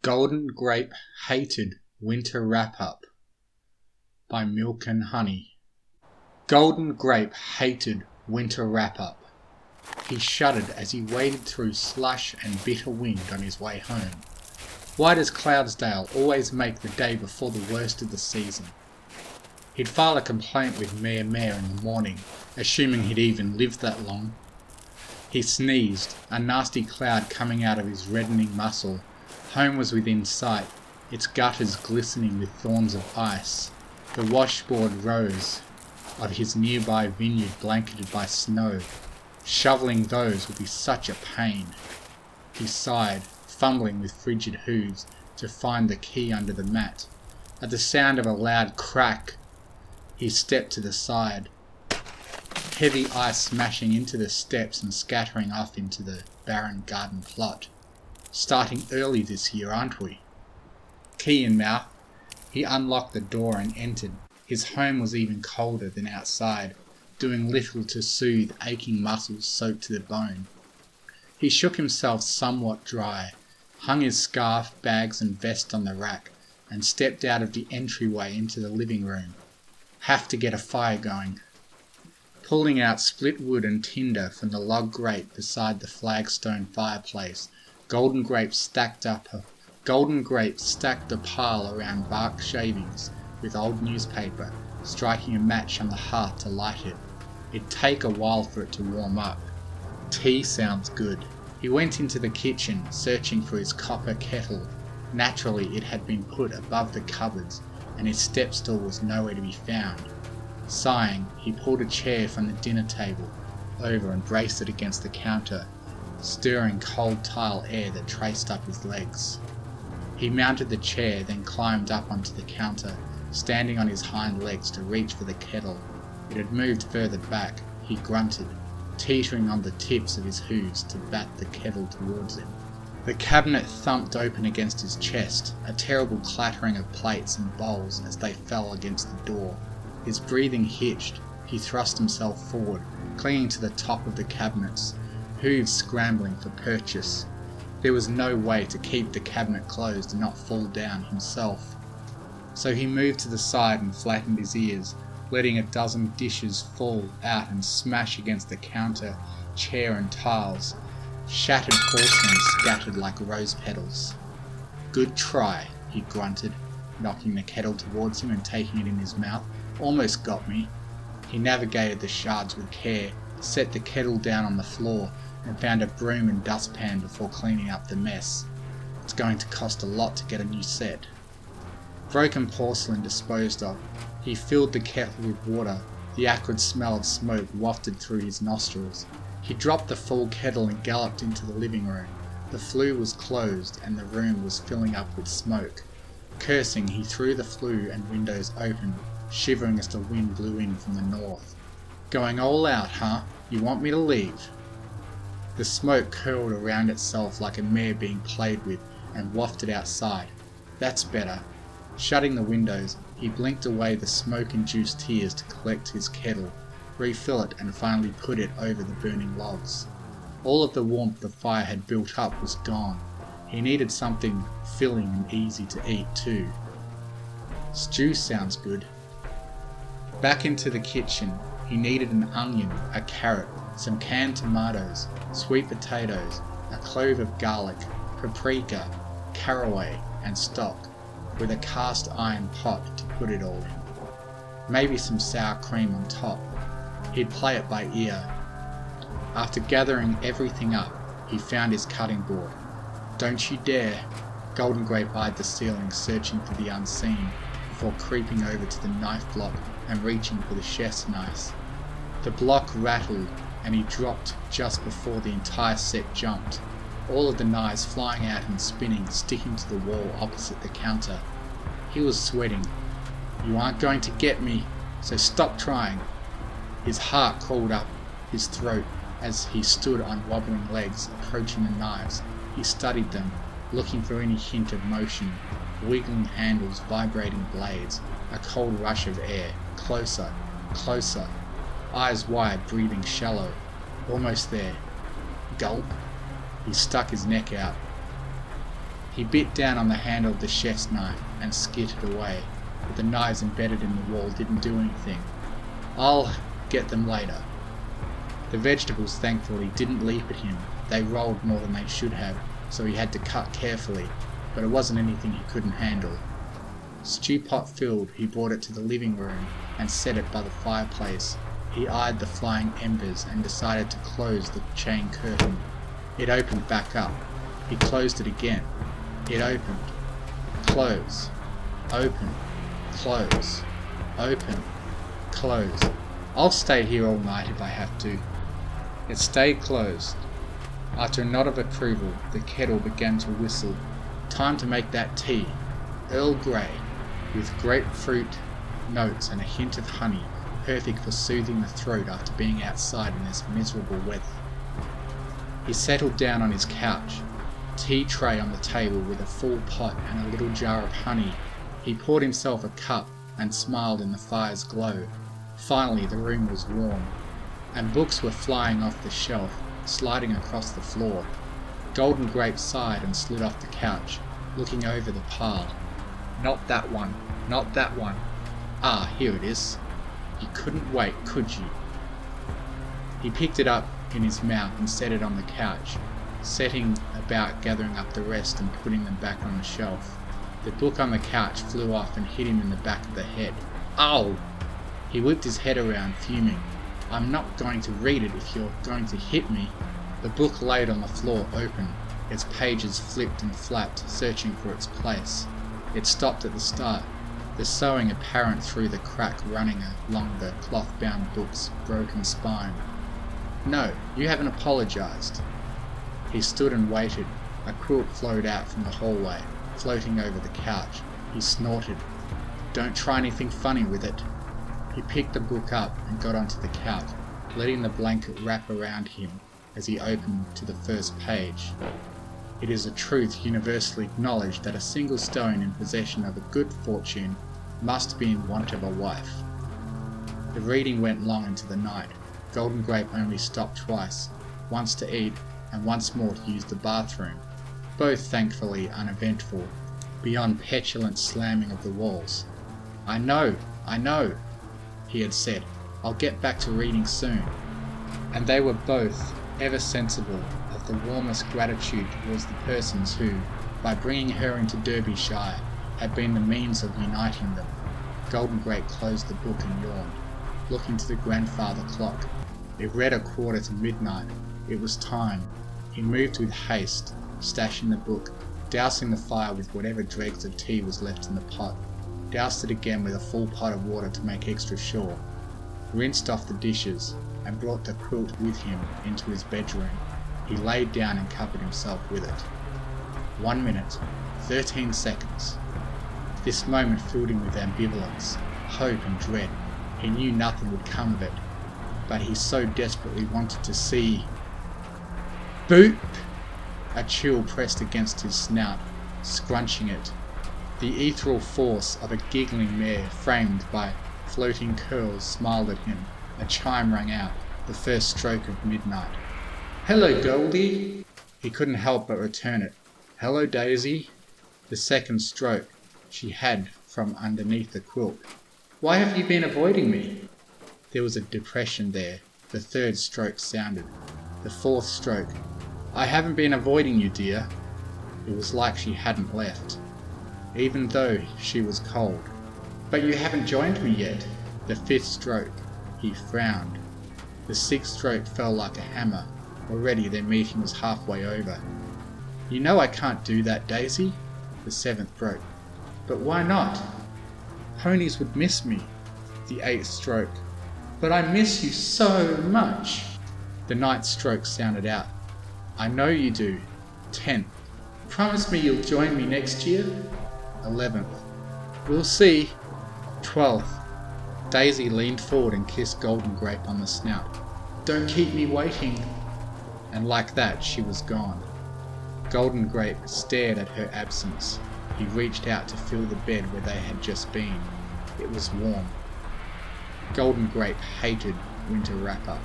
Goldengrape hated winter wrap-up by Milk and Honey. Goldengrape hated winter wrap-up. He shuddered as he waded through slush and bitter wind on his way home. Why does Cloudsdale always make the day before the worst of the season? He'd file a complaint with Mayor in the morning, assuming he'd even lived that long. He sneezed, a nasty cloud coming out of his reddening muscle. Home was within sight, its gutters glistening with thorns of ice. The washboard rows of his nearby vineyard blanketed by snow. Shoveling those would be such a pain. He sighed, fumbling with frigid hooves to find the key under the mat. At the sound of a loud crack, he stepped to the side. Heavy ice smashing into the steps and scattering off into the barren garden plot. Starting early this year, aren't we? Key in mouth, he unlocked the door and entered. His home was even colder than outside, doing little to soothe aching muscles soaked to the bone. He shook himself somewhat dry, hung his scarf, bags and vest on the rack, and stepped out of the entryway into the living room. Have to get a fire going. Pulling out split wood and tinder from the log grate beside the flagstone fireplace, Goldengrape stacked a pile around bark shavings with old newspaper, striking a match on the hearth to light it. It'd take a while for it to warm up. Tea sounds good. He went into the kitchen, searching for his copper kettle. Naturally, it had been put above the cupboards, and his step stool was nowhere to be found. Sighing, he pulled a chair from the dinner table over and braced it against the counter, stirring cold tile air that traced up his legs. He mounted the chair, then climbed up onto the counter, standing on his hind legs to reach for the kettle. It had moved further back. He grunted, teetering on the tips of his hooves to bat the kettle towards him. The cabinet thumped open against his chest, a terrible clattering of plates and bowls as they fell against the door. His breathing hitched. He thrust himself forward, clinging to the top of the cabinets, hooves scrambling for purchase. There was no way to keep the cabinet closed and not fall down himself. So he moved to the side and flattened his ears, letting a dozen dishes fall out and smash against the counter, chair and tiles. Shattered porcelain scattered like rose petals. Good try, he grunted, knocking the kettle towards him and taking it in his mouth. Almost got me. He navigated the shards with care, set the kettle down on the floor, and found a broom and dustpan before cleaning up the mess. It's going to cost a lot to get a new set. Broken porcelain disposed of, he filled the kettle with water. The acrid smell of smoke wafted through his nostrils. He dropped the full kettle and galloped into the living room. The flue was closed and the room was filling up with smoke. Cursing, he threw the flue and windows open, shivering as the wind blew in from the north. Going all out, huh? You want me to leave? The smoke curled around itself like a mare being played with and wafted outside. That's better. Shutting the windows, he blinked away the smoke-induced tears to collect his kettle, refill it and finally put it over the burning logs. All of the warmth the fire had built up was gone. He needed something filling and easy to eat too. Stew sounds good. Back into the kitchen, he needed an onion, a carrot, some canned tomatoes, sweet potatoes, a clove of garlic, paprika, caraway and stock, with a cast iron pot to put it all in. Maybe some sour cream on top. He'd play it by ear. After gathering everything up, he found his cutting board. Don't you dare! Goldengrape eyed the ceiling, searching for the unseen, before creeping over to the knife block and reaching for the chef's knife. The block rattled, and he dropped just before the entire set jumped, all of the knives flying out and spinning, sticking to the wall opposite the counter. He was sweating. You aren't going to get me, so stop trying. His heart crawled up his throat as he stood on wobbling legs, approaching the knives. He studied them, looking for any hint of motion. Wiggling handles, vibrating blades, a cold rush of air. Closer, closer. Eyes wide, breathing shallow. Almost there. Gulp. He stuck his neck out. He bit down on the handle of the chef's knife and skittered away, but the knives embedded in the wall didn't do anything. "I'll get them later." The vegetables thankfully didn't leap at him. They rolled more than they should have, so he had to cut carefully, but it wasn't anything he couldn't handle. Stew pot filled, he brought it to the living room and set it by the fireplace. He eyed the flying embers and decided to close the chain curtain. It opened back up. He closed it again. It opened. Close. Open. Close. Open. Close. "I'll stay here all night if I have to." It stayed closed. After a nod of approval, the kettle began to whistle. Time to make that tea. Earl Grey, with grapefruit notes and a hint of honey, perfect for soothing the throat after being outside in this miserable weather. He settled down on his couch, tea tray on the table with a full pot and a little jar of honey. He poured himself a cup and smiled in the fire's glow. Finally the room was warm, and books were flying off the shelf, sliding across the floor. Goldengrape sighed and slid off the couch, looking over the pile. "Not that one, not that one. Ah, here it is. You couldn't wait, could you?" He picked it up in his mouth and set it on the couch, setting about gathering up the rest and putting them back on the shelf. The book on the couch flew off and hit him in the back of the head. "Ow!" He whipped his head around, fuming. "I'm not going to read it if you're going to hit me." The book laid on the floor open. Its pages flipped and flapped, searching for its place. It stopped at the start, the sewing apparent through the crack running along the cloth-bound book's broken spine. "No, you haven't apologized." He stood and waited. A quilt flowed out from the hallway, floating over the couch. He snorted. "Don't try anything funny with it." He picked the book up and got onto the couch, letting the blanket wrap around him as he opened to the first page. It is a truth universally acknowledged that a single stone in possession of a good fortune must be in want of a wife. The reading went long into the night. Goldengrape only stopped twice, once to eat and once more to use the bathroom, both thankfully uneventful, beyond petulant slamming of the walls. I know, he had said. "I'll get back to reading soon." And they were both ever sensible of the warmest gratitude towards the persons who, by bringing her into Derbyshire, had been the means of uniting them. Goldengrape closed the book and yawned, looking to the grandfather clock. It read 1:45. It was time. He moved with haste, stashing the book, dousing the fire with whatever dregs of tea was left in the pot, doused it again with a full pot of water to make extra sure, rinsed off the dishes, and brought the quilt with him into his bedroom. He laid down and covered himself with it. 1 minute, 13 seconds. This moment filled him with ambivalence, hope and dread. He knew nothing would come of it, but he so desperately wanted to see. Boop! A chill pressed against his snout, scrunching it. The ethereal force of a giggling mare framed by floating curls smiled at him. A chime rang out, the first stroke of midnight. "Hello, Goldie!" He couldn't help but return it. "Hello, Daisy!" The second stroke she had from underneath the quilt. "Why have you been avoiding me?" There was a depression there. The third stroke sounded. The fourth stroke. "I haven't been avoiding you, dear." It was like she hadn't left, even though she was cold. "But you haven't joined me yet." The fifth stroke. He frowned. The sixth stroke fell like a hammer. Already their meeting was halfway over. "You know I can't do that, Daisy." The seventh broke. "But why not?" "Ponies would miss me." The eighth stroke. "But I miss you so much." The ninth stroke sounded out. "I know you do." 10th. "Promise me you'll join me next year." 11th. "We'll see." 12th. Daisy leaned forward and kissed Goldengrape on the snout. "Don't keep me waiting." And like that she was gone. Goldengrape stared at her absence. He reached out to feel the bed where they had just been. It was warm. Goldengrape hated winter wrap-up.